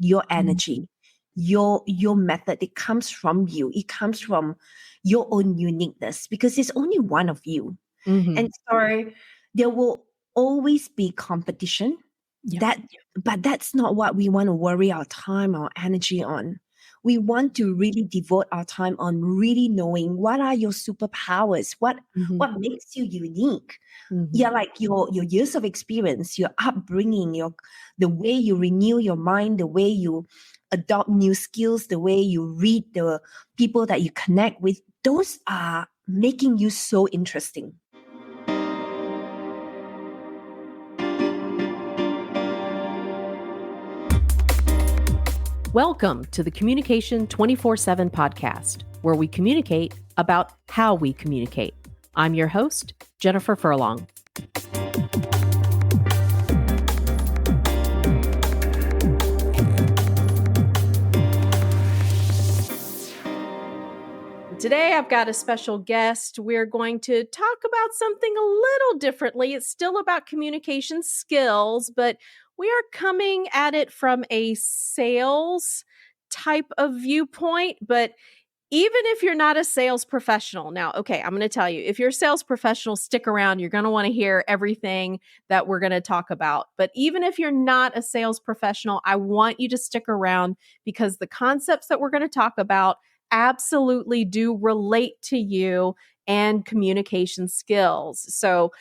your energy, your method. It comes from you. It comes from your own uniqueness because it's only one of you. Mm-hmm. And so there will always be competition. But that's not what we want to worry our time, our energy on. We want to really devote our time on really knowing what are your superpowers, what makes you unique. Yeah, like your years of experience, your upbringing, the way you renew your mind, the way you adopt new skills, the way you read the people that you connect with. Those are making you so interesting. Welcome to the Communication 24/7 podcast, where we communicate about how we communicate. I'm your host, Jennifer Furlong. Today, I've got a special guest. We're going to talk about something a little differently. It's still about communication skills, but we are coming at it from a sales type of viewpoint. But even if you're not a sales professional, now, okay, I'm going to tell you, if you're a sales professional, stick around. You're going to want to hear everything that we're going to talk about. But even if you're not a sales professional, I want you to stick around because the concepts that we're going to talk about absolutely do relate to you and communication skills. So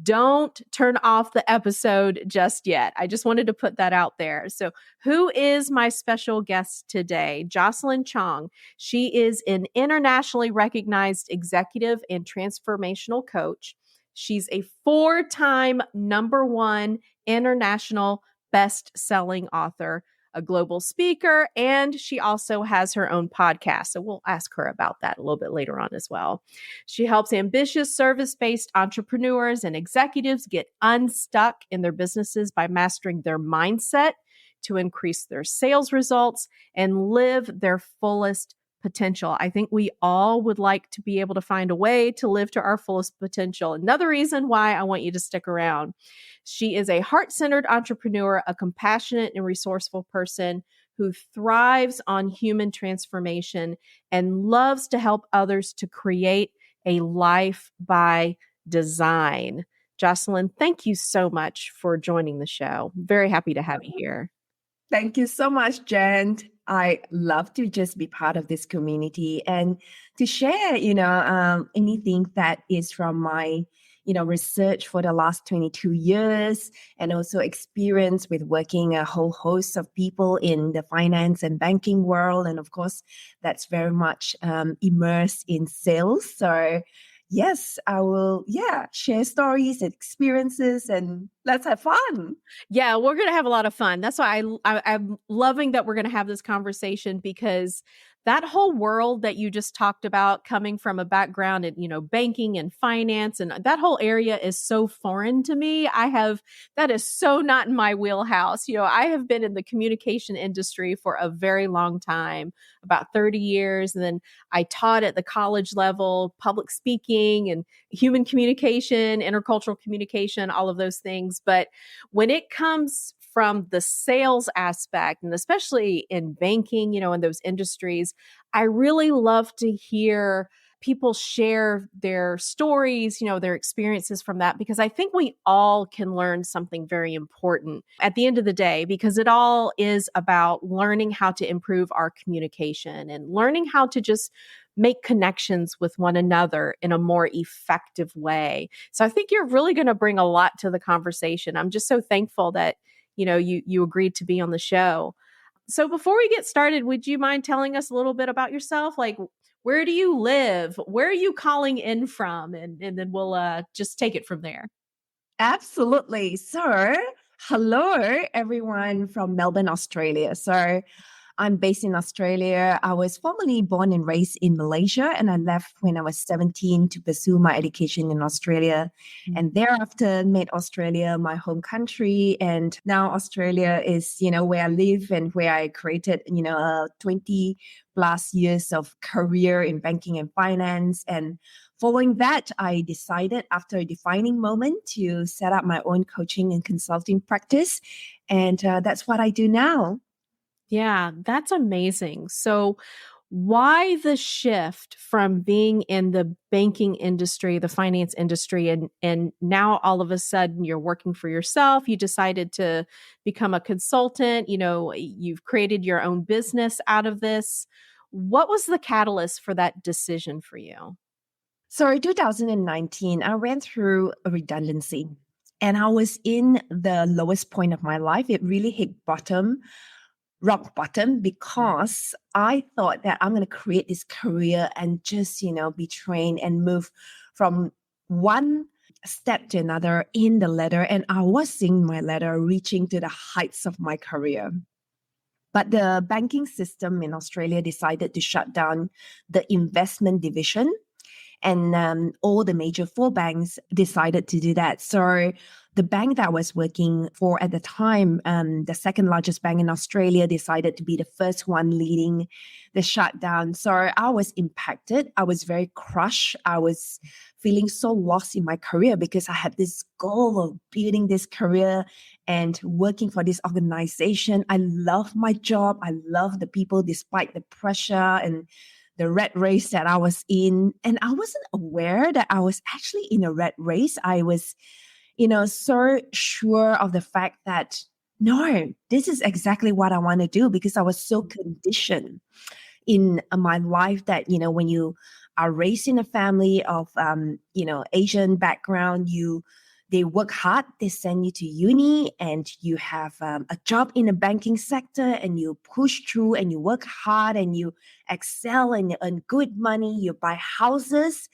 don't turn off the episode just yet. I just wanted to put that out there. So who is my special guest today? Jocelyn Chong. She is an internationally recognized executive and transformational coach. She's a 4-time #1 international best-selling author, a global speaker, and she also has her own podcast. So we'll ask her about that a little bit later on as well. She helps ambitious service-based entrepreneurs and executives get unstuck in their businesses by mastering their mindset to increase their sales results and live their fullest potential. I think we all would like to be able to find a way to live to our fullest potential. Another reason why I want you to stick around. She is a heart-centered entrepreneur, a compassionate and resourceful person who thrives on human transformation and loves to help others to create a life by design. Jocelyn, thank you so much for joining the show. Very happy to have you here. Thank you so much, Jen. I love to just be part of this community and to share, anything that is from my, research for the last 22 years and also experience with working a whole host of people in the finance and banking world. And of course, that's very much immersed in sales. So yes, I will, share stories and experiences and let's have fun. Yeah, we're going to have a lot of fun. That's why I'm loving that we're going to have this conversation because that whole world that you just talked about coming from a background in, banking and finance and that whole area is so foreign to me. That is so not in my wheelhouse. I have been in the communication industry for a very long time, about 30 years. And then I taught at the college level, public speaking and human communication, intercultural communication, all of those things. But when it comes from the sales aspect, and especially in banking, in those industries, I really love to hear people share their stories, their experiences from that, because I think we all can learn something very important at the end of the day, because it all is about learning how to improve our communication and learning how to just make connections with one another in a more effective way. So I think you're really going to bring a lot to the conversation. I'm just so thankful that you agreed to be on the show. So before we get started, would you mind telling us a little bit about yourself? Like, where do you live? Where are you calling in from? And then we'll just take it from there. Absolutely. So, hello, everyone from Melbourne, Australia. So, I'm based in Australia. I was formerly born and raised in Malaysia, and I left when I was 17 to pursue my education in Australia. And thereafter made Australia my home country. And now Australia is, where I live and where I created, 20 plus years of career in banking and finance. And following that, I decided after a defining moment to set up my own coaching and consulting practice. And that's what I do now. Yeah, that's amazing. So, why the shift from being in the banking industry, the finance industry, and now all of a sudden you're working for yourself? You decided to become a consultant. You've created your own business out of this. What was the catalyst for that decision for you? So in 2019, I went through a redundancy and I was in the lowest point of my life. It really hit rock bottom, because I thought that I'm going to create this career and just, be trained and move from one step to another in the ladder. And I was seeing my ladder reaching to the heights of my career. But the banking system in Australia decided to shut down the investment division, and all the major four banks decided to do that. So the bank that I was working for at the time, the second largest bank in Australia, decided to be the first one leading the shutdown. So I was impacted. I was very crushed. I was feeling so lost in my career because I had this goal of building this career and working for this organization. I love my job. I love the people despite the pressure and the rat race that I was in. And I wasn't aware that I was actually in a rat race. I was, so sure of the fact that no, this is exactly what I want to do, because I was so conditioned in my life that, when you are raised in a family of, Asian background, they work hard, they send you to uni, and you have a job in the banking sector, and you push through and you work hard and you excel and you earn good money, you buy houses,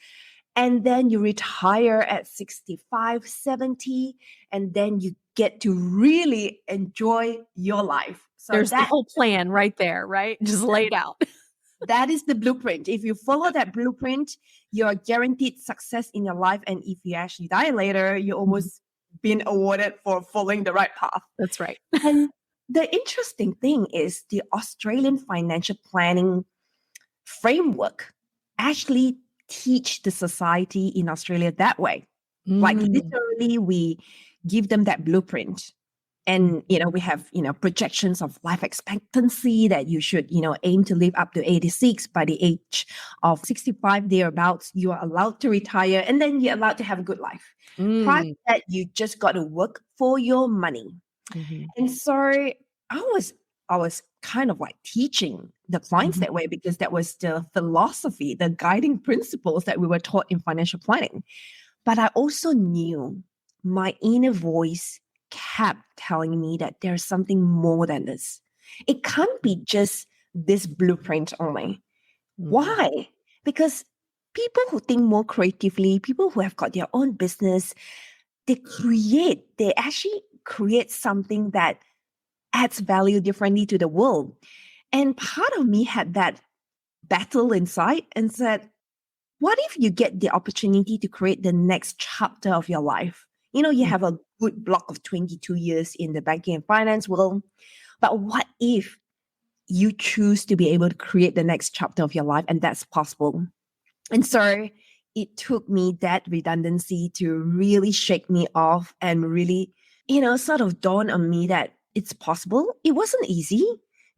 and then you retire at 65, 70, and then you get to really enjoy your life. So There's the whole plan right there, right? Just laid out. that is the blueprint. If you follow that blueprint, you're guaranteed success in your life. And if you actually die later, you're almost been awarded for following the right path. That's right. And the interesting thing is the Australian financial planning framework actually teach the society in Australia that way. Like literally, we give them that blueprint. And, we have, projections of life expectancy that you should, aim to live up to 86. By the age of 65, thereabouts, you are allowed to retire, and then you're allowed to have a good life. Prior to that, you just got to work for your money. And so I was kind of like teaching the clients that way, because that was the philosophy, the guiding principles that we were taught in financial planning. But I also knew my inner voice kept telling me that there's something more than this. It can't be just this blueprint only. Why? Because people who think more creatively, people who have got their own business, they actually create something that adds value differently to the world. And part of me had that battle inside and said, what if you get the opportunity to create the next chapter of your life? You have a good block of 22 years in the banking and finance world, but what if you choose to be able to create the next chapter of your life? And that's possible. And so it took me that redundancy to really shake me off and really, sort of dawn on me that it's possible. It wasn't easy,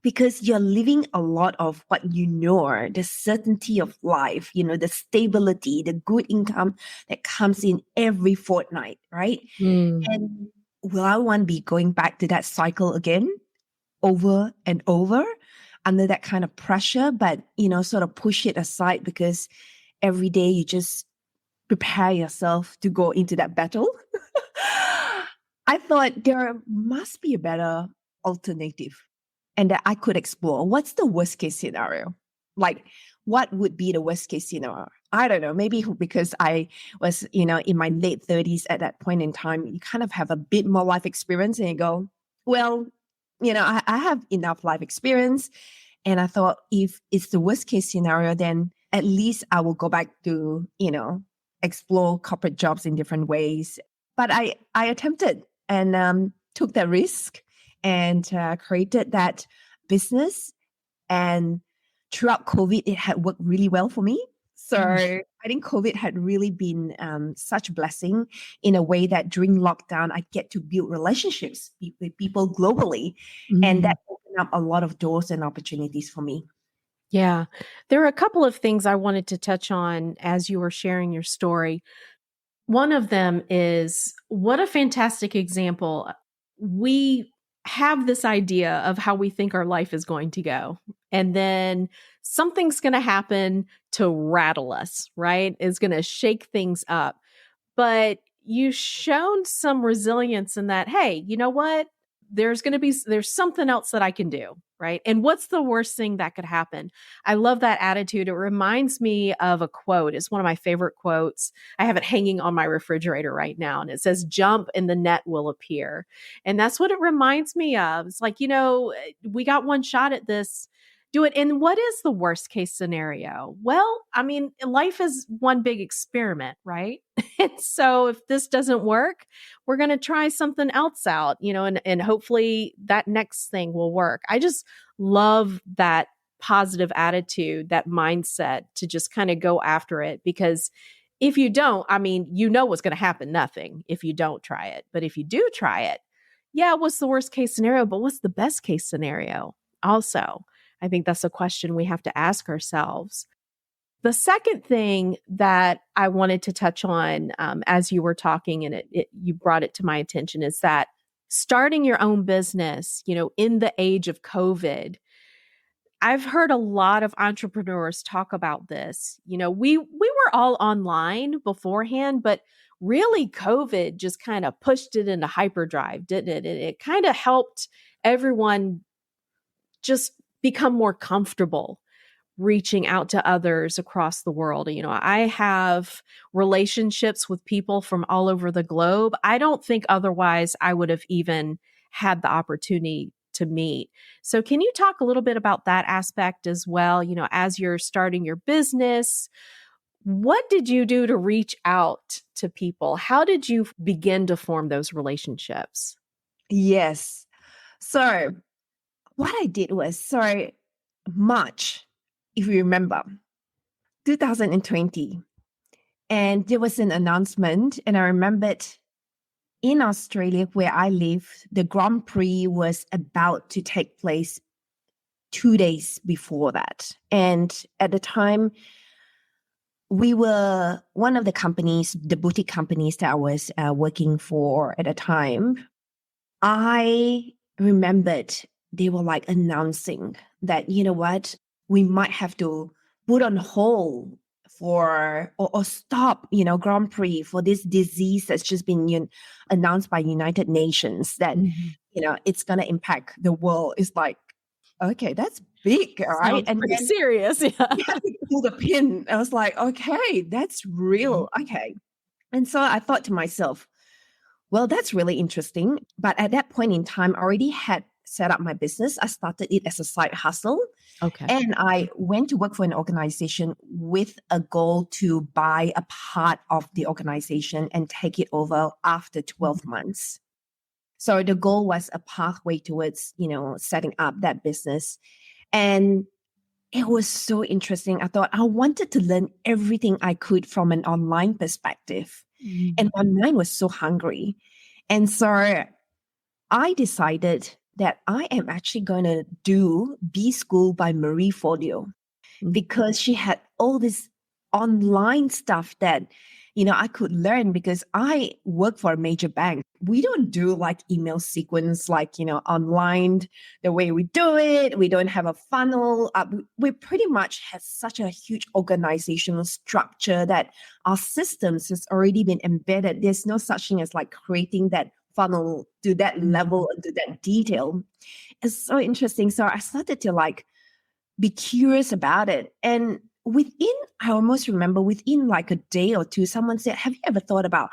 because you're living a lot of what the certainty of life, the stability, the good income that comes in every fortnight, right? And will I want to be going back to that cycle again over and over under that kind of pressure, but, sort of push it aside, because every day you just prepare yourself to go into that battle? I thought there must be a better alternative and that I could explore. What's the worst case scenario? Like, what would be the worst case scenario? I don't know. Maybe because I was, in my late 30s at that point in time, you kind of have a bit more life experience and you go, well, I have enough life experience. And I thought, if it's the worst case scenario, then at least I will go back to, explore corporate jobs in different ways. But I attempted and took that risk and created that business. And throughout COVID, it had worked really well for me. So I think COVID had really been such a blessing in a way that during lockdown, I get to build relationships with people globally. And Mm. that opened up a lot of doors and opportunities for me. Yeah. There are a couple of things I wanted to touch on as you were sharing your story. One of them is what a fantastic example. We have this idea of how we think our life is going to go. And then something's going to happen to rattle us, right? It's going to shake things up. But you shown some resilience in that, hey, you know what? There's something else that I can do, right? And what's the worst thing that could happen? I love that attitude. It reminds me of a quote. It's one of my favorite quotes. I have it hanging on my refrigerator right now, and it says, "Jump and the net will appear." And that's what it reminds me of. It's like, we got one shot at this. Do it. And what is the worst case scenario? Well, I mean, life is one big experiment, right? And so if this doesn't work, we're going to try something else out, and hopefully that next thing will work. I just love that positive attitude, that mindset to just kind of go after it, because if you don't, I mean, what's going to happen, nothing if you don't try it. But if you do try it, yeah, what's the worst case scenario? But what's the best case scenario? Also, I think that's a question we have to ask ourselves. The second thing that I wanted to touch on as you were talking, and you brought it to my attention, is that starting your own business, in the age of COVID, I've heard a lot of entrepreneurs talk about this. We were all online beforehand, but really COVID just kind of pushed it into hyperdrive, didn't it? It kind of helped everyone just become more comfortable reaching out to others across the world. I have relationships with people from all over the globe. I don't think otherwise I would have even had the opportunity to meet. So can you talk a little bit about that aspect as well? As you're starting your business, what did you do to reach out to people? How did you begin to form those relationships? Yes. So what I did was, March, if you remember, 2020. And there was an announcement, and I remembered in Australia, where I live, the Grand Prix was about to take place 2 days before that. And at the time, we were one of the companies, the boutique companies that I was working for at the time. I remembered they were like announcing that, you know what, we might have to put on hold or stop, Grand Prix for this disease that's just been announced by United Nations that, Mhm. it's going to impact the world. It's like, okay, that's big, all right? Sounds And pretty then serious. Yeah. you have to pull the pin. I was like, okay, that's real. Okay. And so I thought to myself, well, that's really interesting. But at that point in time, I already had set up my business. I started it as a side hustle. Okay. And I went to work for an organization with a goal to buy a part of the organization and take it over after 12 months. So the goal was a pathway towards, setting up that business. And it was so interesting. I thought I wanted to learn everything I could from an online perspective. And Mhm. my mind was so hungry. And so I decided that I am actually going to do B School by Marie Forleo Mhm. because she had all this online stuff that, I could learn because I work for a major bank. We don't do like email sequence, like, online, the way we do it. We don't have a funnel. We pretty much have such a huge organizational structure that our systems has already been embedded. There's no such thing as like creating that funnel to that Mhm. level, to that detail. It's so interesting. So I started to like be curious about it. And I almost remember within like a day or two, someone said, have you ever thought about,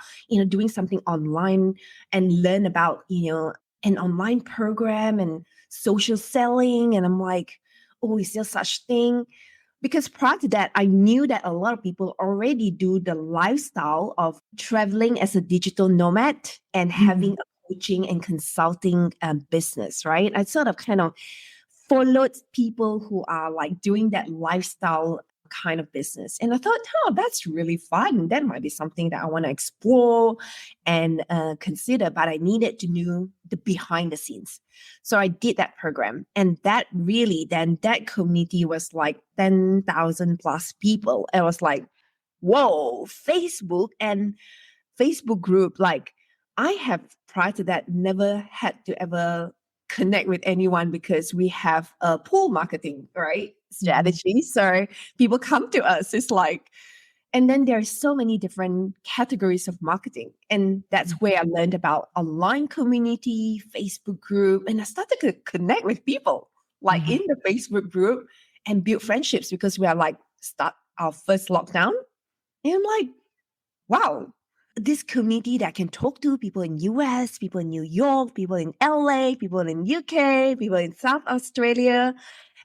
doing something online and learn about, an online program and social selling? And I'm like, oh, is there such thing? Because prior to that, I knew that a lot of people already do the lifestyle of traveling as a digital nomad and having Mhm. a coaching and consulting business, right? I sort of kind of followed people who are like doing that lifestyle kind of business. And I thought, oh, that's really fun. That might be something that I want to explore and consider, but I needed to know the behind the scenes. So I did that program. And that really, then that community was like 10,000 plus people. It was like, whoa, Facebook and Facebook group. Like I have prior to that never had to ever connect with anyone because we have a pool marketing, right? Strategy. So people come to us. It's like, and then there's so many different categories of marketing. And that's where I learned about online community, Facebook group, and I started to connect with people like in the Facebook group and build friendships because we are like start our first lockdown. And I'm like, wow, this community that I can talk to people in US, people in New York, people in LA, people in UK, people in South Australia,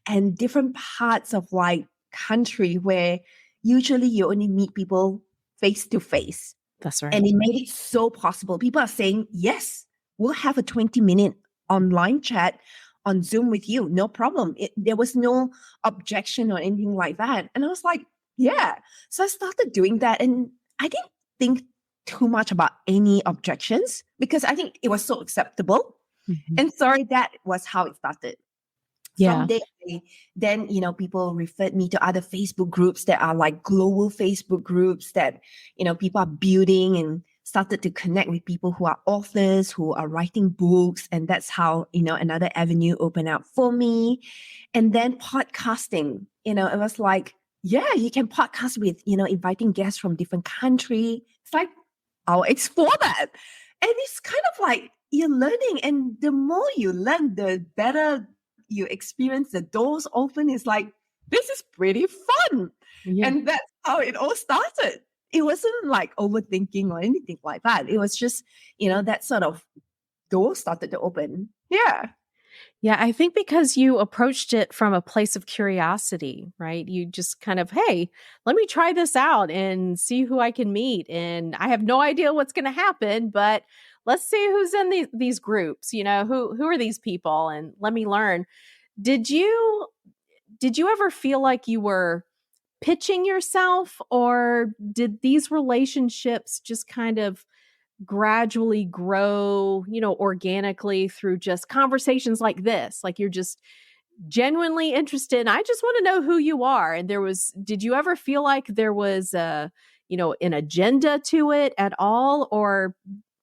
and different parts of like country where usually you only meet people face to face. That's right. And it made it so possible. People are saying, yes, we'll have a 20-minute online chat on Zoom with you. No problem. There was no objection or anything like that. And I was like, yeah. So I started doing that. And I didn't think too much about any objections because I think it was so acceptable. And sorry, that was how it started. Yeah. From there, then, people referred me to other Facebook groups that are like global Facebook groups that, people are building and started to connect with people who are authors, who are writing books. And that's how, another avenue opened up for me. And then podcasting, it was like, yeah, you can podcast with, inviting guests from different countries. It's like, I'll explore that. And it's kind of like you're learning. And the more you learn, the better you experience the doors open. Is like, this is pretty fun. Yeah. And that's how it all started. It wasn't like overthinking or anything like that. It was just, that sort of door started to open. Yeah. Yeah, I think because you approached it from a place of curiosity, right? You just kind of, hey, let me try this out and see who I can meet. And I have no idea what's going to happen, but let's see who's in these groups. Who are these people, and let me learn. Did you ever feel like you were pitching yourself, or did these relationships just kind of gradually grow, organically through just conversations like this? Like you're just genuinely interested. I just want to know who you are. And did you ever feel like there was an agenda to it at all? Or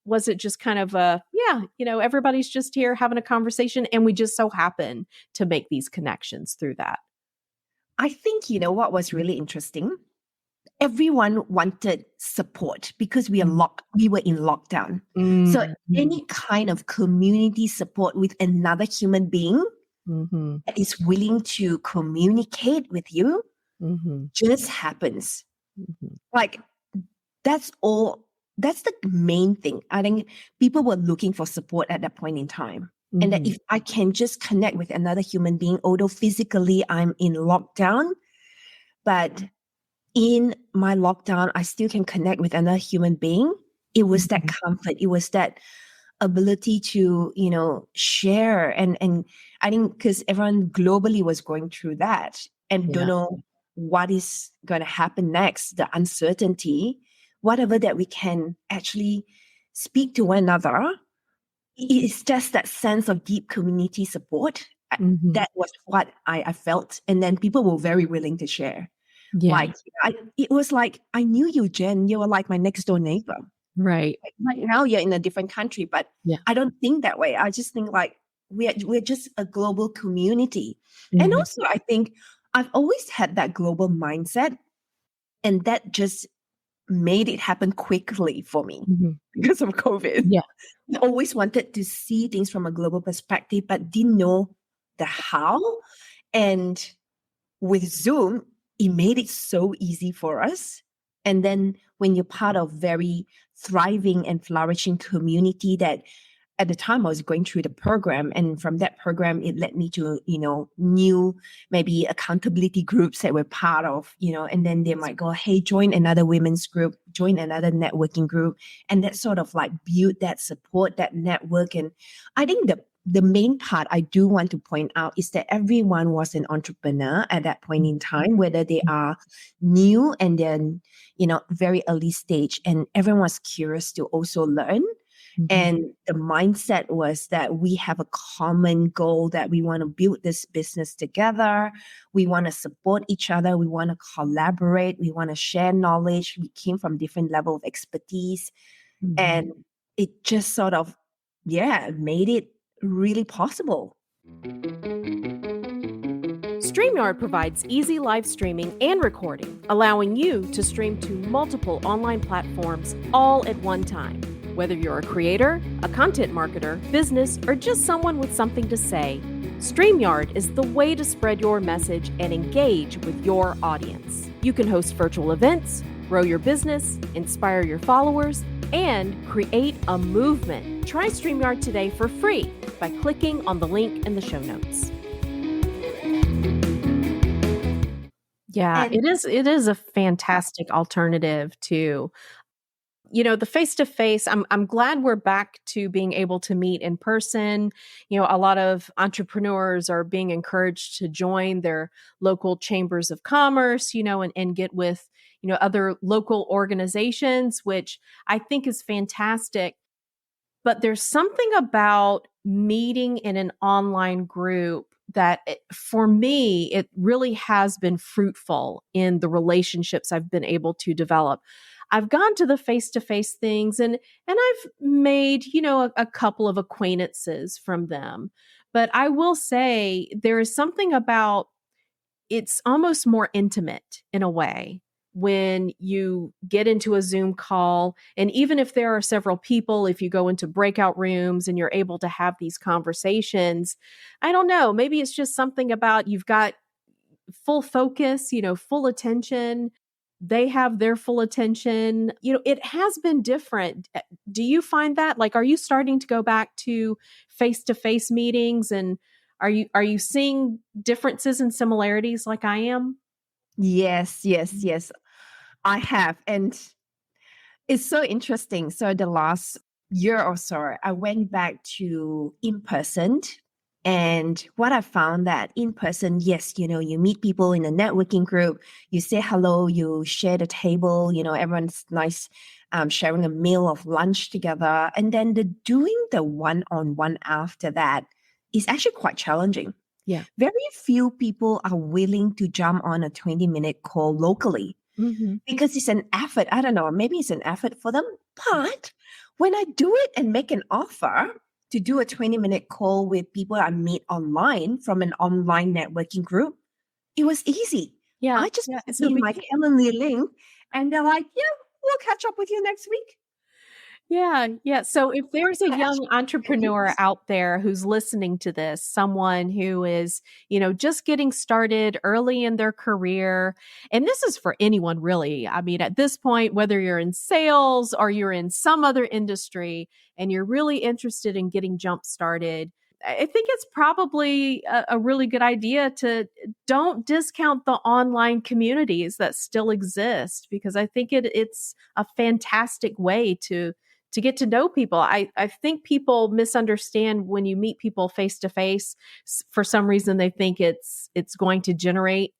was it just kind of everybody's just here having a conversation and we just so happen to make these connections through that? I think, what was really interesting? Everyone wanted support because we were in lockdown. So any kind of community support with another human being that is willing to communicate with you just happens. Like that's all. That's the main thing. I think people were looking for support at that point in time. And that if I can just connect with another human being, although physically I'm in lockdown, but in my lockdown, I still can connect with another human being. It was that comfort. It was that ability to, share. And I think because everyone globally was going through that and don't know what is going to happen next, the uncertainty, whatever that we can actually speak to one another. It's just that sense of deep community support. That was what I felt. And then people were very willing to share. Yeah. Like it was like, I knew you, Jen. You were like my next door neighbor. Right. Like now you're in a different country, but I don't think that way. I just think like we're just a global community. And also I think I've always had that global mindset, and that just made it happen quickly for me because of COVID. Yeah. I always wanted to see things from a global perspective, but didn't know the how. And with Zoom, it made it so easy for us. And then when you're part of very thriving and flourishing community that at the time I was going through the program, and from that program, it led me to, new maybe accountability groups that we're part of, and then they might go, hey, join another women's group, join another networking group. And that sort of like build that support, that network. And I think the main part I do want to point out is that everyone was an entrepreneur at that point in time, whether they are new and then, very early stage, and everyone was curious to also learn. And the mindset was that we have a common goal, that we want to build this business together. We want to support each other. We want to collaborate. We want to share knowledge. We came from different level of expertise. And it just sort of, made it really possible. StreamYard provides easy live streaming and recording, allowing you to stream to multiple online platforms all at one time. Whether you're a creator, a content marketer, business, or just someone with something to say, StreamYard is the way to spread your message and engage with your audience. You can host virtual events, grow your business, inspire your followers, and create a movement. Try StreamYard today for free by clicking on the link in the show notes. Yeah, it is a fantastic alternative to, the face-to-face. I'm glad we're back to being able to meet in person. A lot of entrepreneurs are being encouraged to join their local chambers of commerce, and get with, other local organizations, which I think is fantastic. But there's something about meeting in an online group that for me, it really has been fruitful in the relationships I've been able to develop. I've gone to the face-to-face things and I've made, a couple of acquaintances from them. But I will say there is something about, it's almost more intimate in a way when you get into a Zoom call. And even if there are several people, if you go into breakout rooms and you're able to have these conversations, I don't know, maybe it's just something about you've got full focus, full attention. They have their full attention. It has been different. Do you find that? Like, are you starting to go back to face-to-face meetings, and are you seeing differences and similarities like I am? Yes. I have. And it's so interesting. So the last year or so, I went back to in person. And what I found that in person, yes, you meet people in a networking group, you say hello, you share the table, everyone's nice, sharing a meal of lunch together. And then doing the one-on-one after that is actually quite challenging. Yeah. Very few people are willing to jump on a 20-minute call locally. Because it's an effort. I don't know, maybe it's an effort for them. But when I do it and make an offer to do a 20-minute call with people I meet online from an online networking group, it was easy. Yeah. I just put in my Calendly link and they're like, yeah, we'll catch up with you next week. Yeah. So if there's a young entrepreneur out there who's listening to this, someone who is, just getting started early in their career, and this is for anyone really. I mean, at this point, whether you're in sales or you're in some other industry and you're really interested in getting jump started, I think it's probably a really good idea to don't discount the online communities that still exist, because I think it's a fantastic way to get to know people. I think people misunderstand when you meet people face to face. For some reason, they think it's going to generate,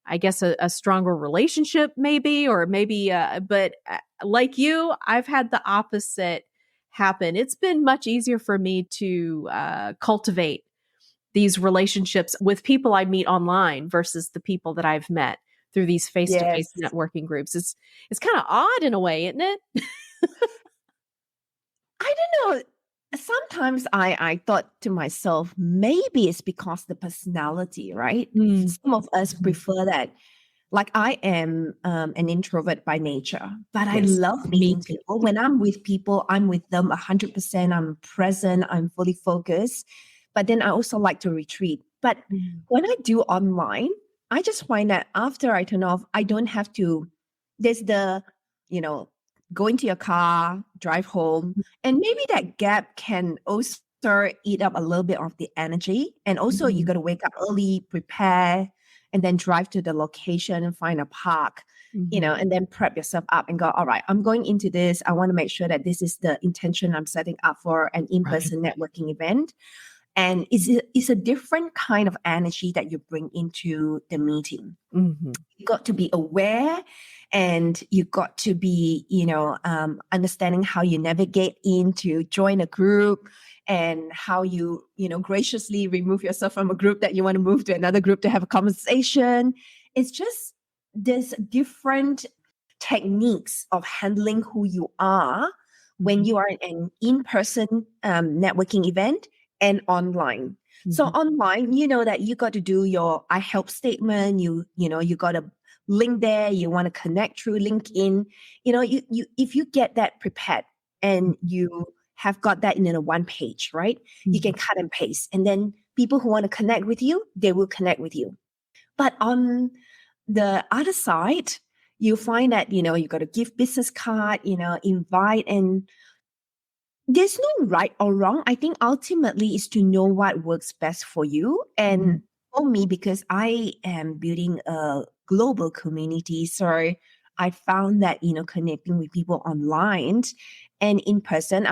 I guess, a stronger relationship, maybe, but like you, I've had the opposite happen. It's been much easier for me to cultivate these relationships with people I meet online versus the people that I've met through these face-to-face networking groups. It's kind of odd in a way, isn't it? I don't know. Sometimes I thought to myself, maybe it's because the personality, right? Some of us prefer that. Like, I am an introvert by nature, but I love meeting people. When I'm with people, I'm with them 100%. I'm present. I'm fully focused. But then I also like to retreat. But when I do online, I just find that after I turn off, I don't have to, there's the, go into your car, drive home. And maybe that gap can also eat up a little bit of the energy. And also you got to wake up early, prepare, and then drive to the location and find a park, and then prep yourself up and go, all right, I'm going into this. I want to make sure that this is the intention I'm setting up for an in-person networking event. And it's a different kind of energy that you bring into the meeting. Mm-hmm. You got to be aware, and you got to be, understanding how you navigate in to join a group, and how you, graciously remove yourself from a group that you want to move to another group to have a conversation. It's just there's different techniques of handling who you are when you are in an in-person networking event and online. So online, you know that you got to do your I help statement. You got to link there. You want to connect through LinkedIn. You if you get that prepared and you have got that in a one page, right? You can cut and paste, and then people who want to connect with you, they will connect with you. But on the other side, you find that you got to give business card, invite, and there's no right or wrong. I think ultimately is to know what works best for you. And for me, because I am building a global community, so I found that, connecting with people online and in person,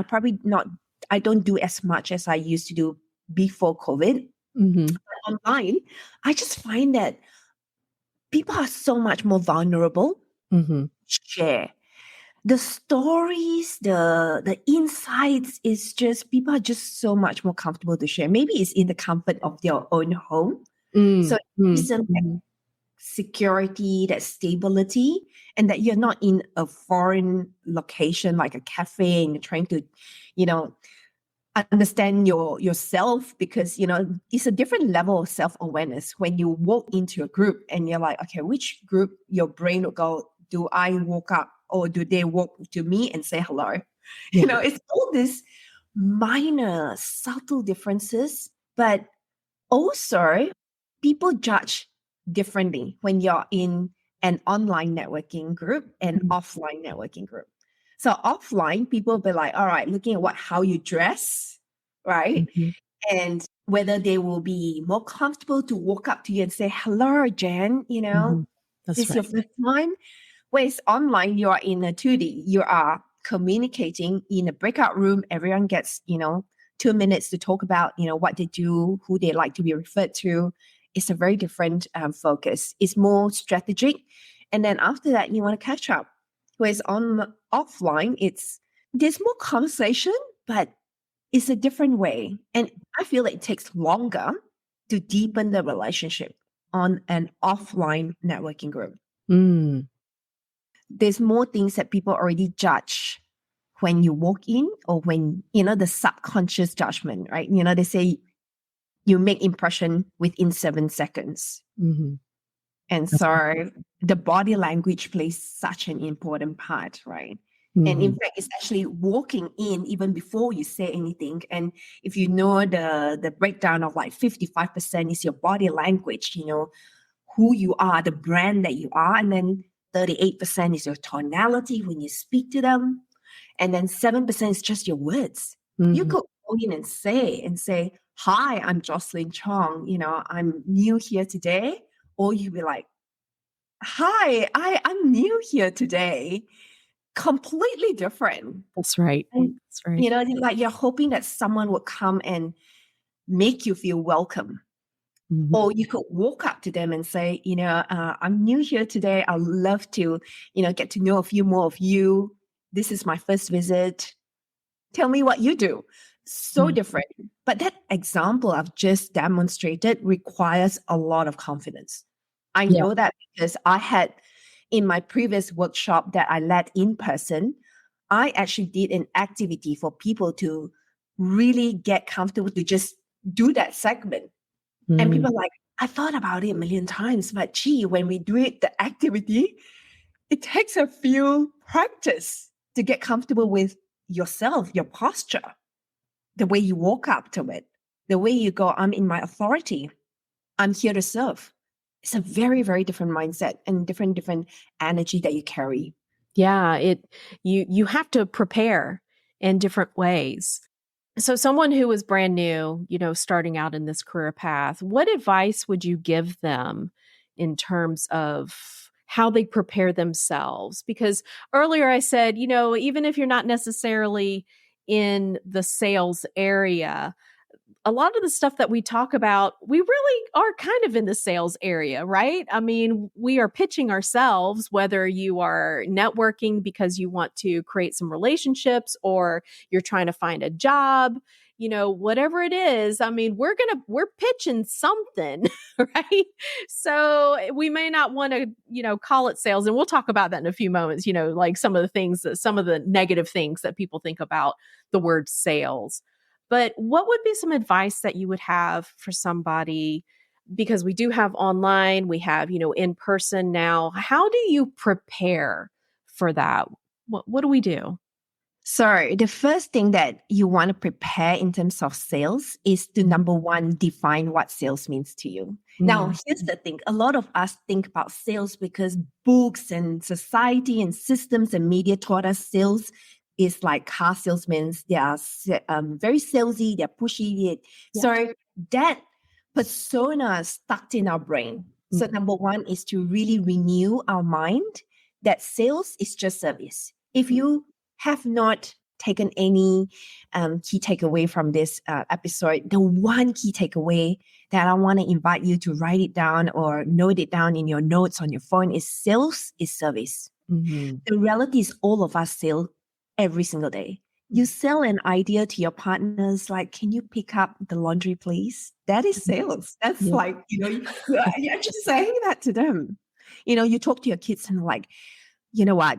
I don't do as much as I used to do before COVID. But online, I just find that people are so much more vulnerable to share the stories, the insights. Is just people are just so much more comfortable to share. Maybe it's in the comfort of their own home. So it's that security, that stability, and that you're not in a foreign location like a cafe and you're trying to, understand yourself, because it's a different level of self-awareness when you walk into a group and you're like, okay, which group? Your brain will go, do I walk up or do they walk to me and say hello? It's all these minor subtle differences, but also people judge differently when you're in an online networking group and offline networking group. So offline, people will be like, all right, looking at how you dress, right? And whether they will be more comfortable to walk up to you and say, hello, Jen, That's this right. your first time? Whereas online, you are in a 2D, you are communicating in a breakout room. Everyone gets, 2 minutes to talk about, what they do, who they like to be referred to. It's a very different focus. It's more strategic. And then after that, you want to catch up. Whereas on offline, there's more conversation, but it's a different way. And I feel like it takes longer to deepen the relationship on an offline networking group. There's more things that people already judge when you walk in, or when, the subconscious judgment, right? They say you make impression within 7 seconds. And so the body language plays such an important part, right? And in fact, it's actually walking in even before you say anything. And if you know the breakdown of like 55% is your body language, who you are, the brand that you are. And then 38% is your tonality when you speak to them. And then 7% is just your words. You could go in and say, hi, I'm Jocelyn Chong. I'm new here today. Or you'd be like, hi, I'm new here today. Completely different. That's right. And, That's right. like you're hoping that someone would come and make you feel welcome. Or you could walk up to them and say, I'm new here today. I'd love to, get to know a few more of you. This is my first visit. Tell me what you do. So different. But that example I've just demonstrated requires a lot of confidence. I know that because I had, in my previous workshop that I led in person, I actually did an activity for people to really get comfortable to just do that segment. And people are like, I thought about it a million times, but gee, when we do it, the activity, it takes a few practice to get comfortable with yourself, your posture, the way you walk up to it, the way you go, I'm in my authority. I'm here to serve. It's a very, very different mindset and different energy that you carry. Yeah, you have to prepare in different ways. So someone who is brand new, starting out in this career path, what advice would you give them in terms of how they prepare themselves? Because earlier I said, even if you're not necessarily in the sales area, a lot of the stuff that we talk about, we really are kind of in the sales area, right? I mean, we are pitching ourselves, whether you are networking because you want to create some relationships or you're trying to find a job, whatever it is. I mean, we're pitching something, right? So we may not want to, call it sales. And we'll talk about that in a few moments, like some of the negative things that people think about the word sales. But what would be some advice that you would have for somebody? Because we do have online, we have, in person now. How do you prepare for that? What do we do? So the first thing that you want to prepare in terms of sales is to, number one, define what sales means to you. Now, here's the thing. A lot of us think about sales because books and society and systems and media taught us sales is like car salesmen. They are very salesy, they're pushy. So that persona is stuck in our brain. So number one is to really renew our mind that sales is just service. If you have not taken any key takeaway from this episode, the one key takeaway that I want to invite you to write it down or note it down in your notes on your phone is sales is service. The reality is all of us sell every single day. You sell an idea to your partners like, can you pick up the laundry, please? That is sales. That's like, you're just saying that to them. You talk to your kids and like, you know what?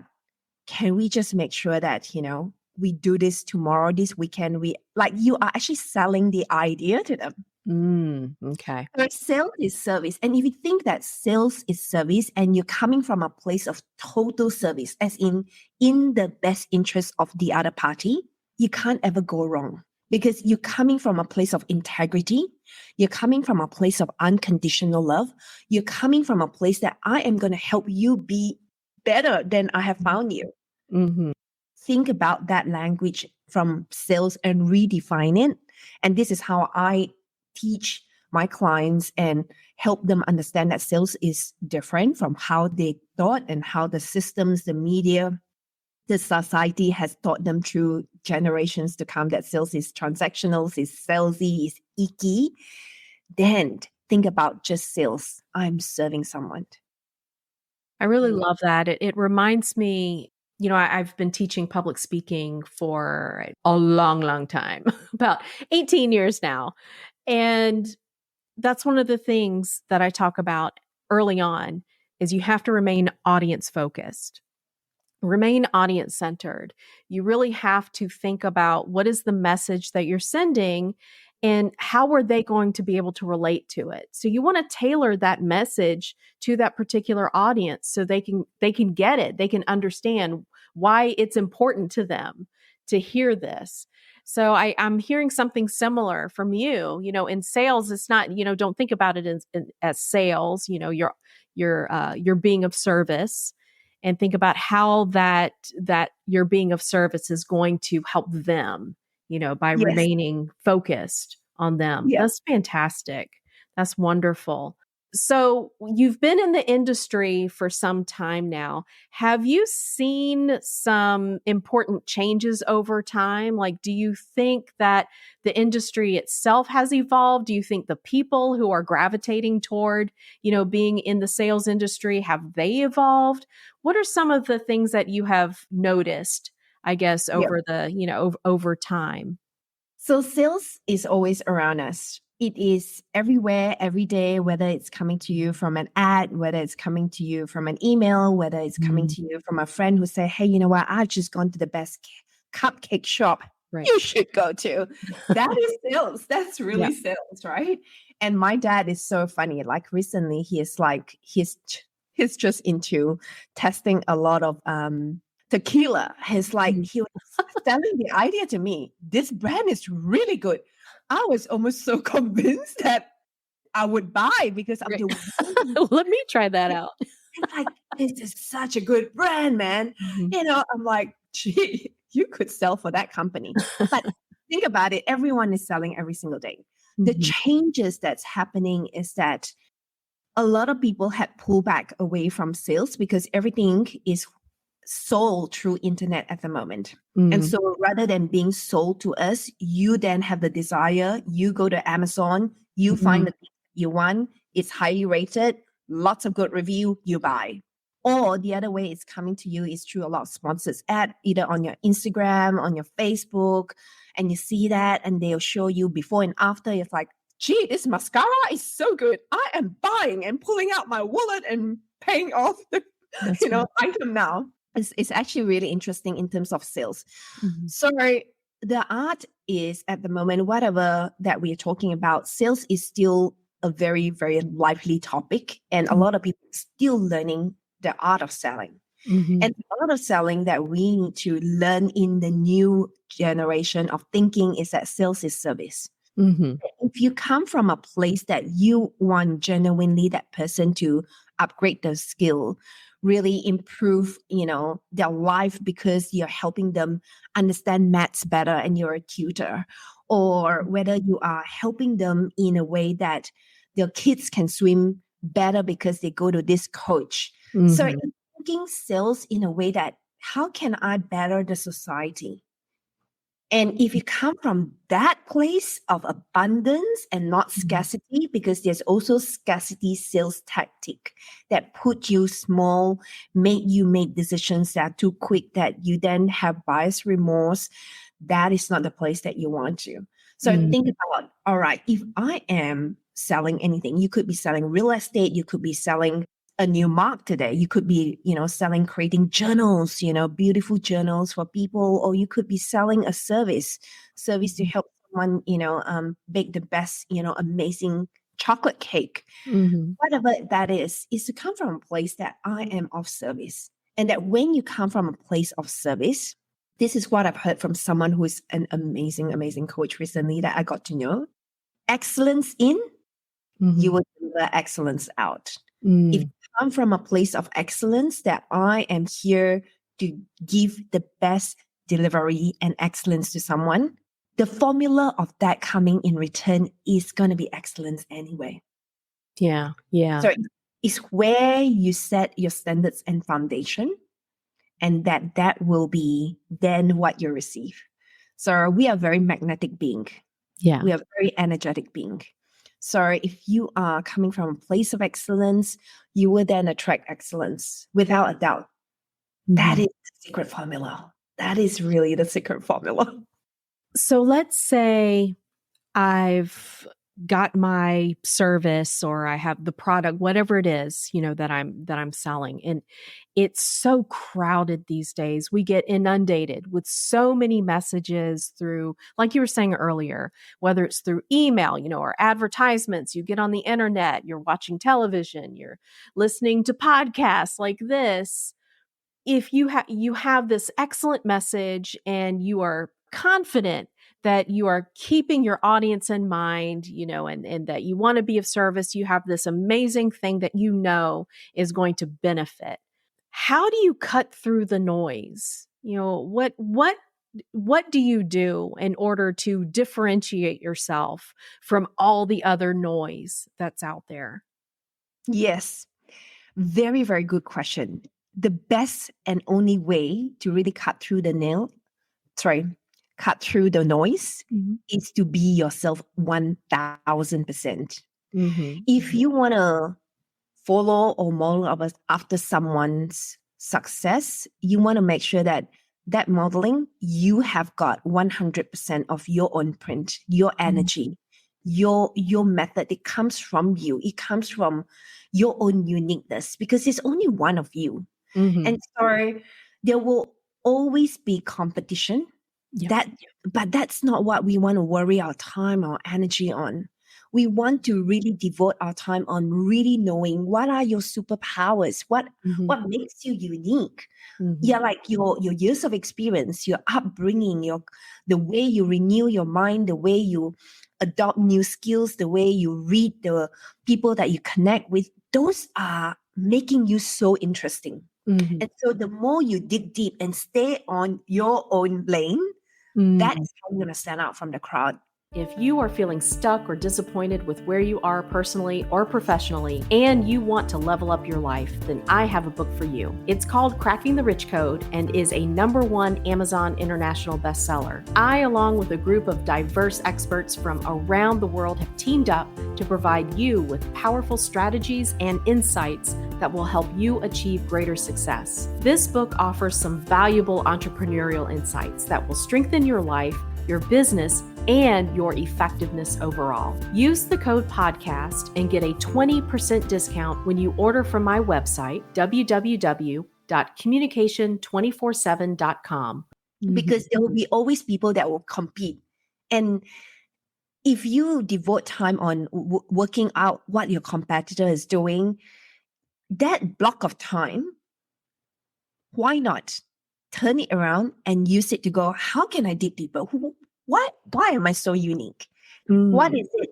Can we just make sure that, we do this tomorrow, this weekend? You are actually selling the idea to them. Okay. So sales is service. And if you think that sales is service and you're coming from a place of total service, as in the best interest of the other party, you can't ever go wrong because you're coming from a place of integrity. You're coming from a place of unconditional love. You're coming from a place that I am going to help you be better than I have found you. Think about that language from sales and redefine it. And this is how I teach my clients and help them understand that sales is different from how they thought and how the systems, the media, the society has taught them through generations to come that sales is transactional, is salesy, is icky. Then think about just sales. I'm serving someone. I really love that. It reminds me, I've been teaching public speaking for a long, long time, about 18 years now. And that's one of the things that I talk about early on is you have to remain audience focused, remain audience centered. You really have to think about what is the message that you're sending and how are they going to be able to relate to it. So you want to tailor that message to that particular audience so they can get it. They can understand why it's important to them to hear this. So I'm hearing something similar from you. In sales, it's not, don't think about it as sales. You're being of service, and think about how that your being of service is going to help them, by remaining focused on them. Yes. That's fantastic. That's wonderful. So you've been in the industry for some time now. Have you seen some important changes over time? Like, do you think that the industry itself has evolved? Do you think the people who are gravitating toward, being in the sales industry, have they evolved? What are some of the things that you have noticed, I guess, over over time? So sales is always around us. It is everywhere, every day, whether it's coming to you from an ad, whether it's coming to you from an email, whether it's coming to you from a friend who say, hey, you know what? I've just gone to the best cupcake shop you should go to. That is sales. That's really sales, right? And my dad is so funny. Like recently, he's just into testing a lot of tequila. He was selling the idea to me. This brand is really good. I was almost so convinced that I would buy because I'm let me try that out. It's like, this is such a good brand, man. I'm like, gee, you could sell for that company. But think about it. Everyone is selling every single day. The changes that's happening is that a lot of people had pulled back away from sales because everything is sold through internet at the moment. And so rather than being sold to us, you then have the desire, you go to Amazon, you find the thing you want, it's highly rated, lots of good review, you buy. Or the other way it's coming to you is through a lot of sponsors ad, either on your Instagram, on your Facebook, and you see that and they'll show you before and after. It's like, gee, this mascara is so good. I am buying and pulling out my wallet and paying off the item now. It's actually really interesting in terms of sales. So the art is at the moment, whatever that we are talking about, sales is still a very, very lively topic. And a lot of people are still learning the art of selling. And a lot of selling that we need to learn in the new generation of thinking is that sales is service. If you come from a place that you want genuinely that person to upgrade their skill, really improve, their life because you're helping them understand maths better and you're a tutor, or whether you are helping them in a way that their kids can swim better because they go to this coach. So in thinking sales in a way that how can I better the society? And if you come from that place of abundance and not scarcity, because there's also scarcity sales tactic that put you small, make you make decisions that are too quick, that you then have buyer's remorse, that is not the place that you want to. So think about, all right, if I am selling anything, you could be selling real estate, you could be selling a new mark today. You could be, selling, creating journals, beautiful journals for people, or you could be selling a service to help someone, bake the best, amazing chocolate cake. Whatever that is to come from a place that I am of service. And that when you come from a place of service, this is what I've heard from someone who is an amazing, amazing coach recently that I got to know. Excellence in, you will deliver excellence out. If you come from a place of excellence, that I am here to give the best delivery and excellence to someone, the formula of that coming in return is going to be excellence anyway. Yeah. So it's where you set your standards and foundation, and that will be then what you receive. So we are very magnetic being. Yeah. We are very energetic being. So if you are coming from a place of excellence, you will then attract excellence without a doubt. That is the secret formula. That is really the secret formula. So let's say I've got my service, or I have the product, whatever it is, that I'm selling. And it's so crowded these days. We get inundated with so many messages through, like you were saying earlier, whether it's through email, or advertisements, you get on the internet, you're watching television, you're listening to podcasts like this. If you have this excellent message and you are confident that you are keeping your audience in mind, and that you want to be of service, you have this amazing thing that is going to benefit. How do you cut through the noise? What do you do in order to differentiate yourself from all the other noise that's out there? Yes. Very, very good question. The best and only way to really cut through the noise is to be yourself 1000%. If you want to follow or model after someone's success, you want to make sure that modeling, you have got 100% of your own print, your energy, your method. It comes from you. It comes from your own uniqueness, because there's only one of you. And so there will always be competition. But that's not what we want to worry our time, our energy on. We want to really devote our time on really knowing what are your superpowers, what makes you unique. Yeah, like your years of experience, your upbringing, the way you renew your mind, the way you adopt new skills, the way you read the people that you connect with. Those are making you so interesting. And so the more you dig deep and stay on your own lane, that is how you're going to stand out from the crowd. If you are feeling stuck or disappointed with where you are personally or professionally, and you want to level up your life, then I have a book for you. It's called Cracking the Rich Code and is a #1 Amazon International bestseller. I, along with a group of diverse experts from around the world, have teamed up to provide you with powerful strategies and insights that will help you achieve greater success. This book offers some valuable entrepreneurial insights that will strengthen your life, your business, and your effectiveness overall. Use the code podcast and get a 20% discount when you order from my website, www.communication247.com. Because there will be always people that will compete. And if you devote time on working out what your competitor is doing, that block of time, why not turn it around and use it to go, how can I dig deeper? Why am I so unique? What is it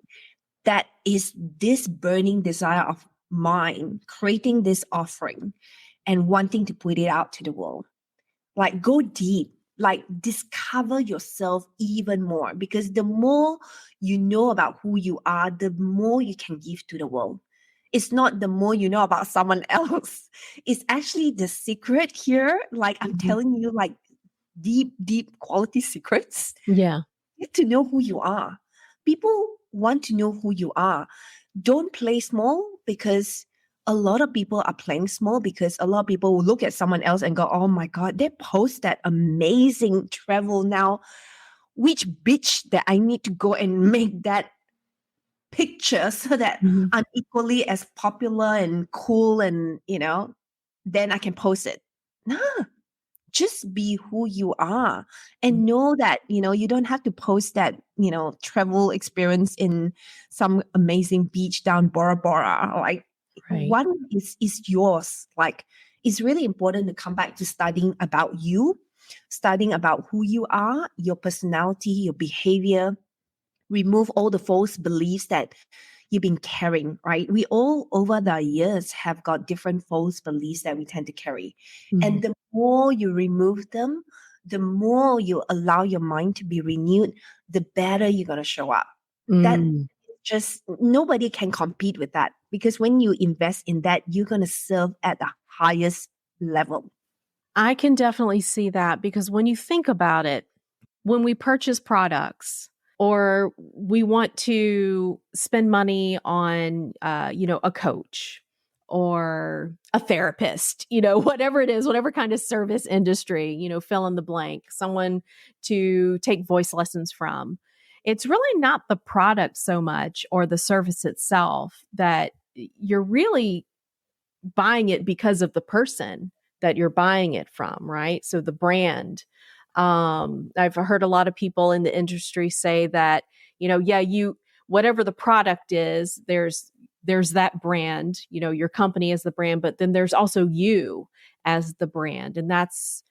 that is this burning desire of mine, creating this offering and wanting to put it out to the world? Like, go deep, like discover yourself even more, because the more you know about who you are, the more you can give to the world. It's not the more you know about someone else. It's actually the secret here. Like, I'm telling you, like, deep quality secrets. Yeah. Get to know who you are. People want to know who you are. Don't play small, because a lot of people are playing small because a lot of people will look at someone else and go, oh my God, they post that amazing travel now. Which beach that I need to go and make that picture so that I'm equally as popular and cool and, then I can post it. Nah, just be who you are and know that, you don't have to post that, travel experience in some amazing beach down Bora Bora. Like, Right. one is yours. Like, it's really important to come back to studying about you, studying about who you are, your personality, your behavior. Remove all the false beliefs that you've been carrying, right? We all over the years have got different false beliefs that we tend to carry. And the more you remove them, the more you allow your mind to be renewed, the better you're going to show up. That just, nobody can compete with that, because when you invest in that, you're going to serve at the highest level. I can definitely see that, because when you think about it, when we purchase products or we want to spend money on, a coach or a therapist, whatever it is, whatever kind of service industry, fill in the blank, someone to take voice lessons from. It's really not the product so much or the service itself that you're really buying it because of the person that you're buying it from, right? So the brand. I've heard a lot of people in the industry say that, whatever the product is, there's that brand, your company is the brand, but then there's also you as the brand. And that's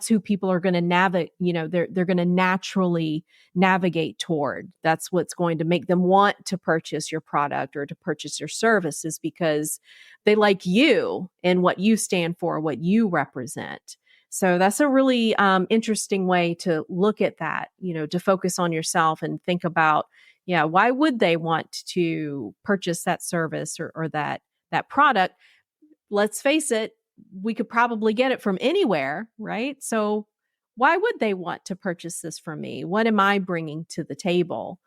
who people are going to navigate, they're going to naturally navigate toward. That's what's going to make them want to purchase your product or to purchase your services, because they like you and what you stand for, what you represent. So that's a really interesting way to look at that, to focus on yourself and think about, why would they want to purchase that service or that product? Let's face it, we could probably get it from anywhere, right? So why would they want to purchase this from me? What am I bringing to the table?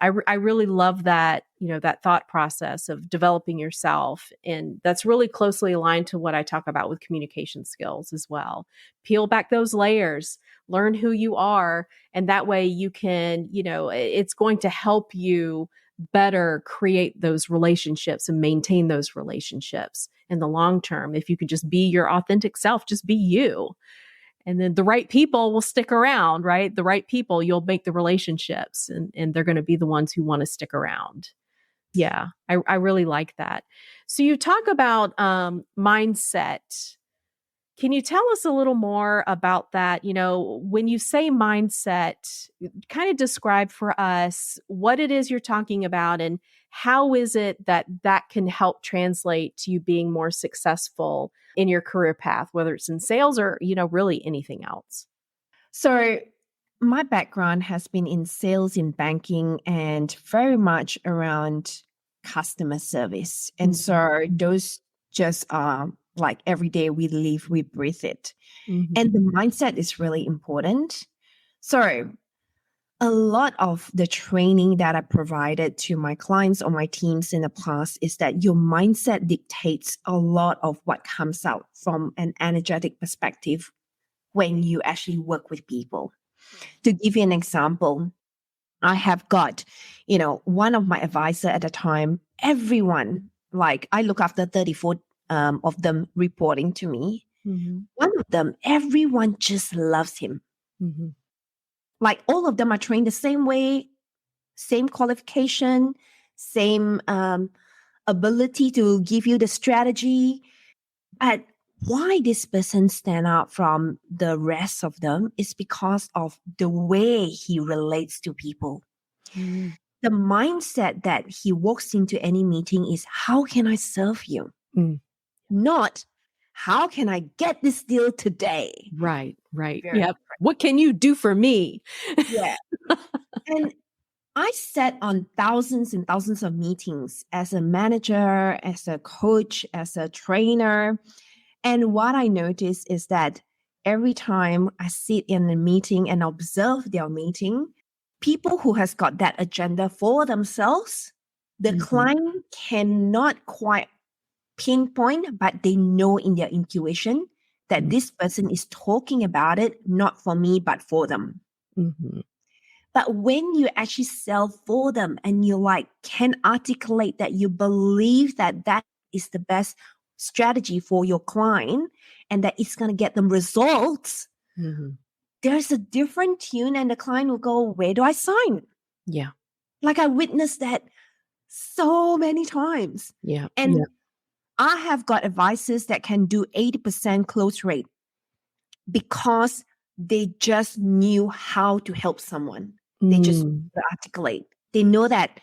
I really love that, that thought process of developing yourself. And that's really closely aligned to what I talk about with communication skills as well. Peel back those layers, learn who you are. And that way you can, it's going to help you better create those relationships and maintain those relationships in the long term. If you can just be your authentic self, just be you. And then the right people will stick around, right? The right people, you'll make the relationships and they're going to be the ones who want to stick around. Yeah, I really like that. So you talk about mindset. Can you tell us a little more about that? When you say mindset, kind of describe for us what it is you're talking about and how is it that can help translate to you being more successful in your career path, whether it's in sales or, really anything else? So my background has been in sales, in banking, and very much around customer service. And so those just are like every day we live, we breathe it. Mhm. And the mindset is really important. So a lot of the training that I provided to my clients or my teams in the past is that your mindset dictates a lot of what comes out from an energetic perspective when you actually work with people. To give you an example, I have got, one of my advisor at the time, everyone, like I look after 34 of them reporting to me. Mhm. One of them, everyone just loves him. Mhm. Like all of them are trained the same way, same qualification, same ability to give you the strategy. But why this person stand out from the rest of them is because of the way he relates to people. Mhm. The mindset that he walks into any meeting is, how can I serve you? Mm. Not, how can I get this deal today? Right. Very Yep. What can you do for me? Yeah. And I sat on thousands and thousands of meetings as a manager, as a coach, as a trainer. And what I noticed is that every time I sit in a meeting and observe their meeting, people who has got that agenda for themselves, the Mhm. client cannot quite pinpoint, but they know in their intuition that this person is talking about it, not for me, but for them. Mhm. But when you actually sell for them and you like can articulate that you believe that that is the best strategy for your client and that it's going to get them results, Mhm. there's a different tune and the client will go, where do I sign? Yeah. Like I witnessed that so many times. Yeah. And Yeah. I have got advisors that can do 80% close rate because they just knew how to help someone. They just Mm. articulate. They know that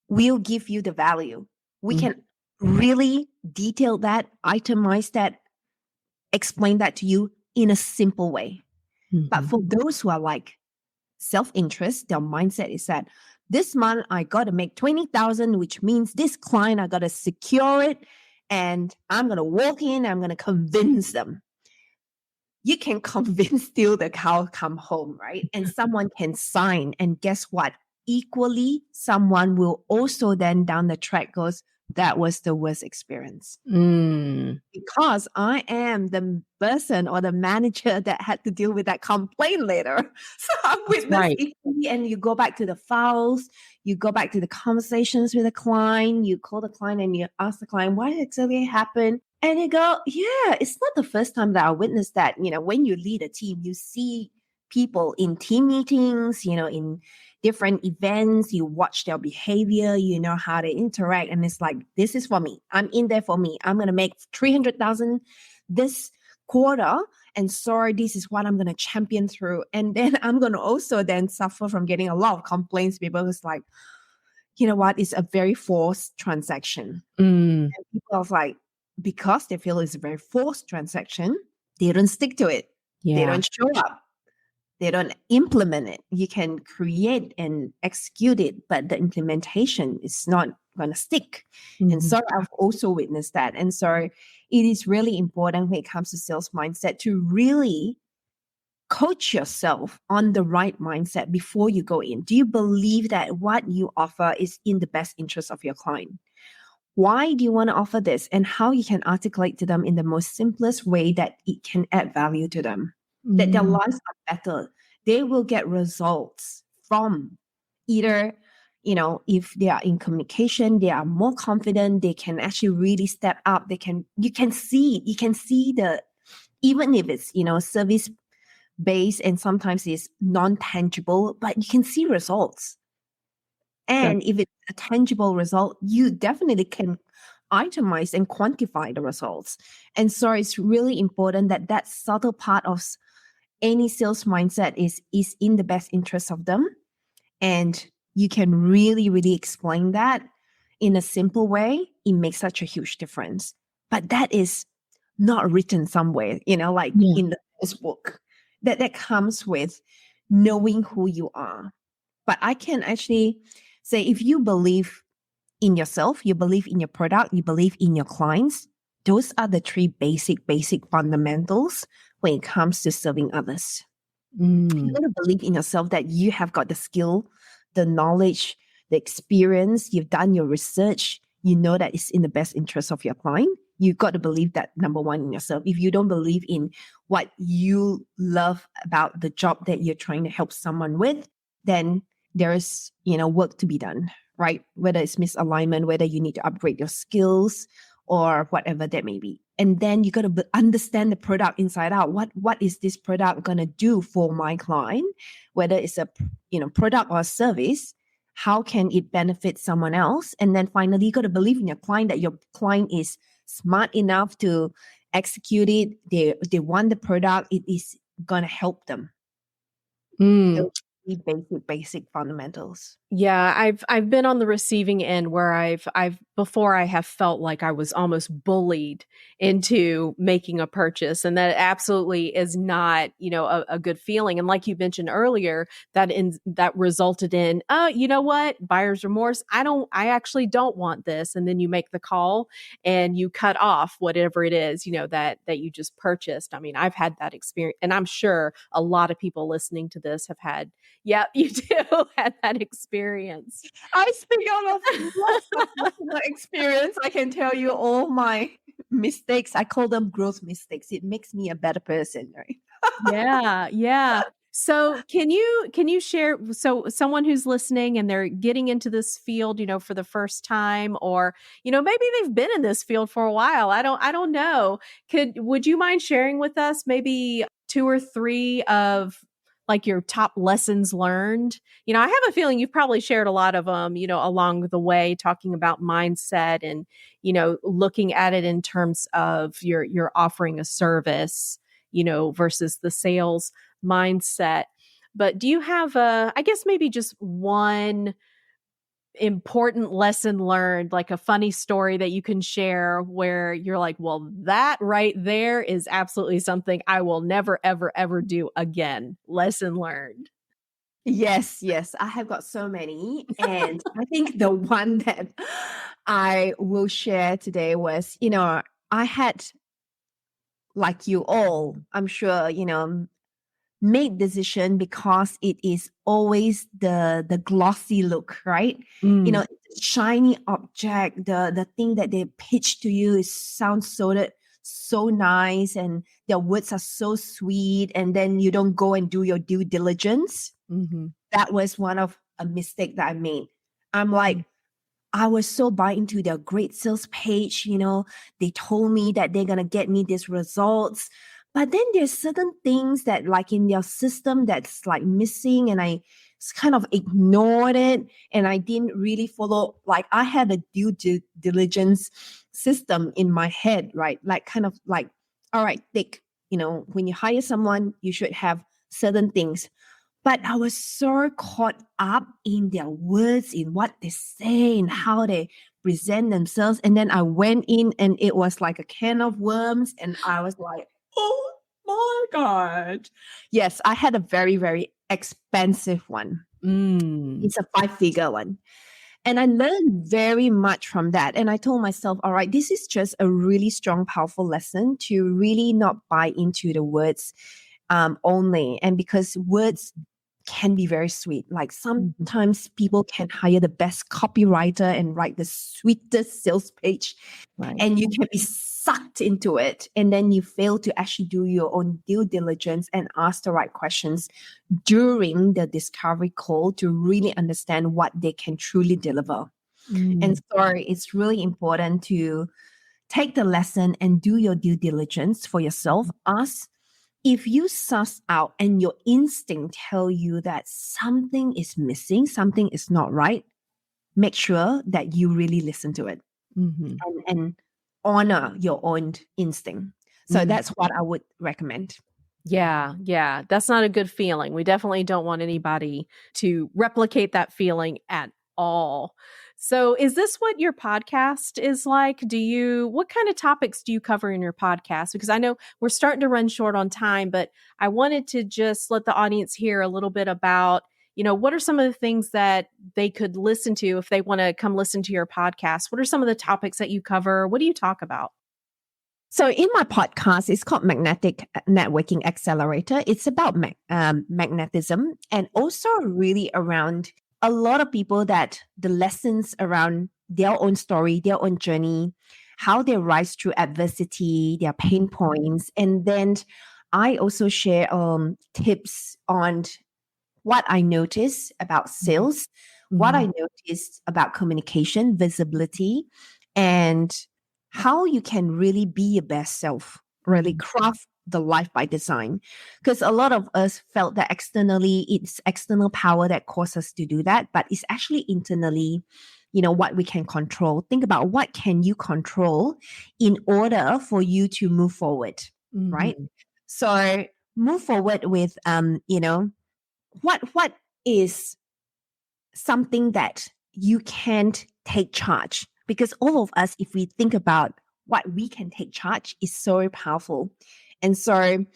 we'll give you the value. We Mm. can really detail that, itemize that, explain that to you in a simple way. But Mhm. for those who are like self-interest, their mindset is that this month I got to make 20,000, which means this client, I got to secure it. And I'm going to walk in, I'm going to convince them. You can convince till the cow come home, right? And someone can sign. And guess what? Equally, someone will also then down the track goes, that was the worst experience. Mm. Because I am the person or the manager that had to deal with that complaint later. So I That's witnessed right. equally, and you go back to the files, you go back to the conversations with the client, you call the client and you ask the client, what exactly happened? And you go, yeah, it's not the first time that I witnessed that. When you lead a team, you see people in team meetings, in different events, you watch their behavior, you know how they interact. And it's like, this is for me. I'm in there for me. I'm going to make 300,000 this quarter. And sorry, this is what I'm going to champion through. And then I'm going to also then suffer from getting a lot of complaints. People who's like, you know what? It's a very forced transaction. Mm. And people are like, because they feel it's a very forced transaction, they don't stick to it. They Yeah. don't show up. They don't implement it. You can create and execute it, but the implementation is not going to stick. And Mhm. so I've also witnessed that. And so it is really important when it comes to sales mindset to really coach yourself on the right mindset before you go in. Do you believe that what you offer is in the best interest of your client? Why do you want to offer this, and how you can articulate to them in the most simplest way that it can add value to them, that their Mm. lives are better. They will get results from either, if they are in communication, they are more confident, they can actually really step up. You can see the, even if it's, service based and sometimes it's non-tangible, but you can see results. That And if it's a tangible result, you definitely can itemize and quantify the results. And so it's really important that that subtle part of any sales mindset is in the best interest of them. And you can really, really explain that in a simple way. It makes such a huge difference. But that is not written somewhere, like Yeah. in the book. That comes with knowing who you are. But I can actually say, if you believe in yourself, you believe in your product, you believe in your clients, those are the three basic fundamentals when it comes to serving others. You got to believe in yourself that you have got the skill, the knowledge, the experience, you've done your research, you know that it's in the best interest of your client. You've got to believe that, number one, in yourself. If you don't believe in what you love about the job that you're trying to help someone with, then there's, work to be done, right? Whether it's misalignment, whether you need to upgrade your skills or whatever that may be. And then you got to understand the product inside out. What is this product going to do for my client? Whether it's a product or a service, how can it benefit someone else? And then finally, you got to believe in your client, that your client is smart enough to execute it. They want the product. It is going to help them. Those basic fundamentals. Yeah, I've been on the receiving end where I've before I have felt like I was almost bullied into making a purchase, and that absolutely is not, a good feeling. And like you mentioned earlier, that resulted in, you know what, buyer's remorse. I actually don't want this, and then you make the call and you cut off whatever it is, that you just purchased. I mean, I've had that experience, and I'm sure a lot of people listening to this have had. Yeah, you do had that experience. I speak out of lots of personal experience. I can tell you all my mistakes. I call them growth mistakes. It makes me a better person, right? Yeah. So can you share, so someone who's listening and they're getting into this field, for the first time, or, maybe they've been in this field for a while. I don't know. Would you mind sharing with us maybe 2 or 3 of like your top lessons learned? I have a feeling you've probably shared a lot of them, along the way, talking about mindset and, looking at it in terms of you're offering a service, versus the sales mindset. But do you have I guess maybe just one important lesson learned, like a funny story that you can share where you're like, well, that right there is absolutely something I will never, ever, ever do again. Lesson learned. Yes. I have got so many. And I think the one that I will share today was, I had, like you all, I'm sure, make decision because it is always the glossy look, right? Shiny object, the thing that they pitch to you sounds so nice, and their words are so sweet, and then you don't go and do your due diligence. That was one of a mistake that I made. I'm like, I was so buy into their great sales page, they told me that they're gonna get me these results. But then there's certain things that like in their system that's like missing, and I kind of ignored it, and I didn't really follow. Like I had a due diligence system in my head, right? Like kind of like, all right, Dick, when you hire someone, you should have certain things. But I was so caught up in their words, in what they say, and how they present themselves. And then I went in and it was like a can of worms. And I was like, oh my God. Yes, I had a very, very expensive one. It's a 5-figure one. And I learned very much from that. And I told myself, all right, this is just a really strong, powerful lesson to really not buy into the words only. And because words can be very sweet. Like sometimes people can hire the best copywriter and write the sweetest sales page, right, and you can be sucked into it. And then you fail to actually do your own due diligence and ask the right questions during the discovery call to really understand what they can truly deliver. And so it's really important to take the lesson and do your due diligence for yourself. Ask. If you suss out and your instinct tell you that something is missing, something is not right, make sure that you really listen to it and honor your own instinct. So that's what I would recommend. Yeah. That's not a good feeling. We definitely don't want anybody to replicate that feeling at all. So is this what your podcast is like? What kind of topics do you cover in your podcast? Because I know we're starting to run short on time, but I wanted to just let the audience hear a little bit about, what are some of the things that they could listen to if they want to come listen to your podcast? What are some of the topics that you cover? What do you talk about? So in my podcast, it's called Magnetic Networking Accelerator. It's about magnetism and also really around a lot of people that the lessons around their own story, their own journey, how they rise through adversity, their pain points. And then I also share tips on what I noticed about sales, what I noticed about communication, visibility, and how you can really be your best self, really craft the life by design. Because a lot of us felt that externally, it's external power that caused us to do that, but it's actually internally, what we can control. Think about what can you control in order for you to move forward, right? So move forward with, what is something that you can't take charge? Because all of us, if we think about what we can take charge, is so powerful. And so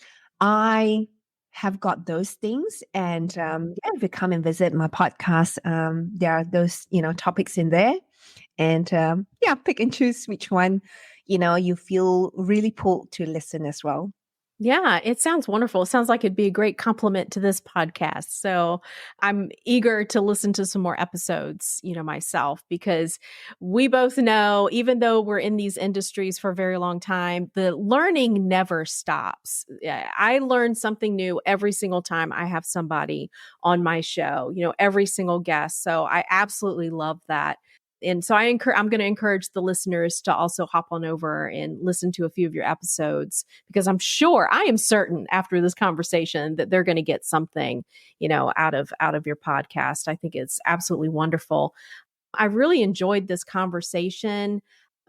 I have got those things. And if you come and visit my podcast, there are those, topics in there. And pick and choose which one, you feel really pulled to listen as well. Yeah, it sounds wonderful. It sounds like it'd be a great complement to this podcast. So I'm eager to listen to some more episodes, myself, because we both know, even though we're in these industries for a very long time, the learning never stops. I learn something new every single time I have somebody on my show, every single guest. So I absolutely love that. And so I'm going to encourage the listeners to also hop on over and listen to a few of your episodes, because I am certain after this conversation that they're going to get something, out of your podcast. I think it's absolutely wonderful. I really enjoyed this conversation.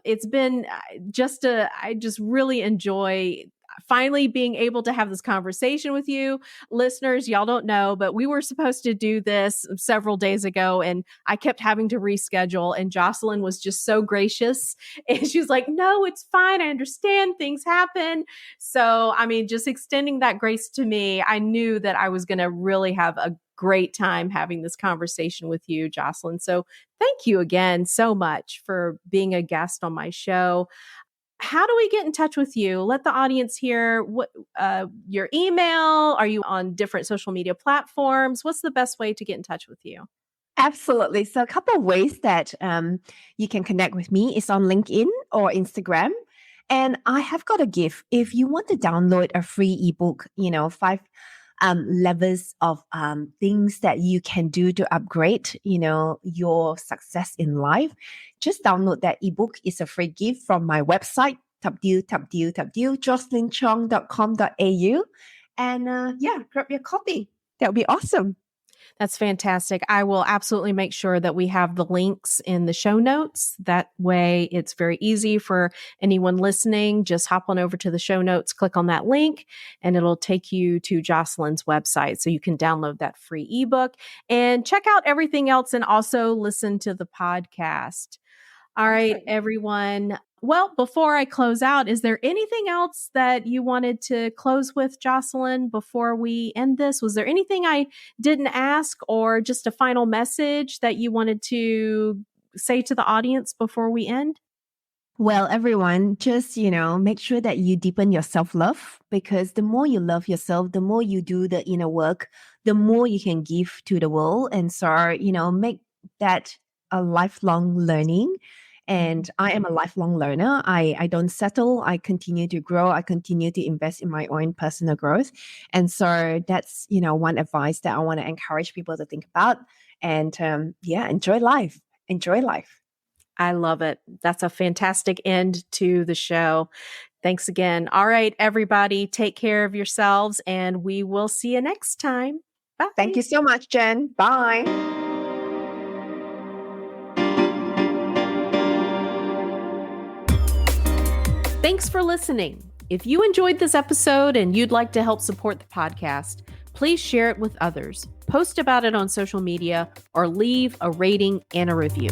It's been I just really enjoy finally being able to have this conversation with you. Listeners, y'all don't know, but we were supposed to do this several days ago and I kept having to reschedule, and Jocelyn was just so gracious. And she was like, no, it's fine. I understand things happen. So, just extending that grace to me, I knew that I was going to really have a great time having this conversation with you, Jocelyn. So thank you again so much for being a guest on my show. How do we get in touch with you? Let the audience hear what your email. Are you on different social media platforms? What's the best way to get in touch with you? Absolutely. So a couple of ways that you can connect with me is on LinkedIn or Instagram. And I have got a gift. If you want to download a free ebook, 5 levels of things that you can do to upgrade, your success in life, just download that ebook. It's a free gift from my website, www.jocelynchong.com.au. And grab your copy. That would be awesome. That's fantastic. I will absolutely make sure that we have the links in the show notes. That way it's very easy for anyone listening. Just hop on over to the show notes, click on that link, and it'll take you to Jocelyn's website. So you can download that free ebook and check out everything else and also listen to the podcast. All right, everyone. Well, before I close out, is there anything else that you wanted to close with, Jocelyn, before we end this? Was there anything I didn't ask, or just a final message that you wanted to say to the audience before we end? Well, everyone, just, make sure that you deepen your self-love, because the more you love yourself, the more you do the inner work, the more you can give to the world. And so, make that a lifelong learning. And I am a lifelong learner. I don't settle. I continue to grow. I continue to invest in my own personal growth. And so that's, one advice that I want to encourage people to think about. And enjoy life. Enjoy life. I love it. That's a fantastic end to the show. Thanks again. All right, everybody, take care of yourselves, and we will see you next time. Bye. Thank you so much, Jen. Bye. Thanks for listening. If you enjoyed this episode and you'd like to help support the podcast, please share it with others, post about it on social media, or leave a rating and a review.